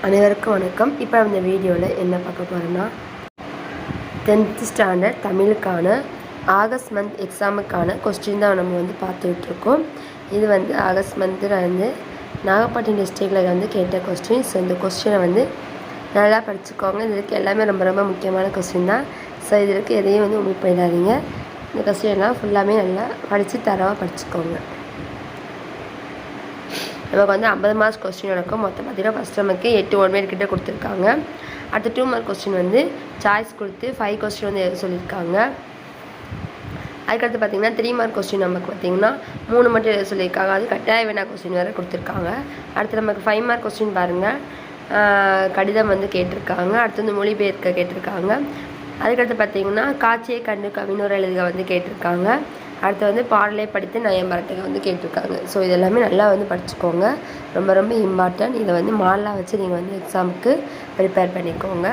அனைவருக்கும் வணக்கம். இப்போ இந்த வீடியோவில் என்ன பார்க்க போகிறோன்னா 10th ஸ்டாண்டர்ட் தமிழுக்கான ஆகஸ்ட் மந்த் எக்ஸாமுக்கான கொஸ்டின் தான் நம்ம பார்த்துட்ருக்கோம். இது ஆகஸ்ட் மந்த்து நாகப்பட்டினம் டிஸ்ட்ரிக்டில் கேட்ட கொஸ்டின். ஸோ இந்த கொஸ்டினை நல்லா படிச்சுக்கோங்க. இதுக்கு எல்லாமே ரொம்ப ரொம்ப முக்கியமான கொஸ்டின் தான். ஸோ இதுக்கு எதையும் ஒமிட் பண்ணிடாதீங்க. இந்த கொஸ்டின்லாம் ஃபுல்லாமே நல்லா படித்து தரவாக படிச்சுக்கோங்க. நமக்கு 50 மார்க்ஸ் கொஸ்டின் நடக்கும். மொத்தம் பார்த்தீங்கன்னா ஃபஸ்ட் நமக்கு 8 1 கிட்ட கொடுத்துருக்காங்க. அடுத்த 2 மார்க் கொஸ்டின் சாய்ஸ் கொடுத்து 5 கொஸ்டின் எழுத சொல்லியிருக்காங்க. அதுக்கடுத்து பார்த்திங்கன்னா 3 மார்க் கொஸ்டின் நமக்கு பார்த்திங்கன்னா 3 மட்டும் எழுத சொல்லியிருக்காங்க. அது கட்டாய வினா கொஸ்டின் வேறு கொடுத்துருக்காங்க. அடுத்து நமக்கு 5 மார்க் கொஸ்டின் பாருங்கள், கடிதம் கேட்டிருக்காங்க. அடுத்து மொழிபெயர்க்க கேட்டிருக்காங்க. அதுக்கடுத்து பார்த்திங்கன்னா காட்சியை கண்டு கவிஞர் எழுதுக கேட்டிருக்காங்க. அடுத்து பாடலை படித்து நயம் பரட்டுக கேட்டிருக்காங்க. ஸோ இதெல்லாமே நல்லா படிச்சுக்கோங்க. ரொம்ப ரொம்ப இம்பார்ட்டன்ட். இதை மாடலாக வச்சு நீங்கள் எக்ஸாமுக்கு ப்ரிப்பேர் பண்ணிக்கோங்க.